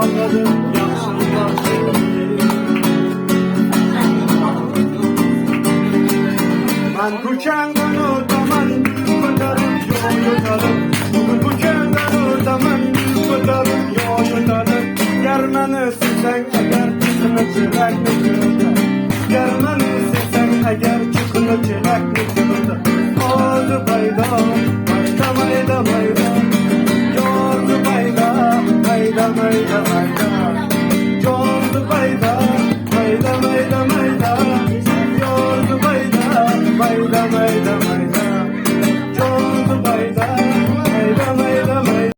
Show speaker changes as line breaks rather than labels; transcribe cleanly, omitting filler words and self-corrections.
anladım yaxşıya seni. Ben kucağından otaman kotarıp yol yotarım. Bu kucağından otaman kotarıp yol yotarım. Yer beni sevsen eğer, sana çırağını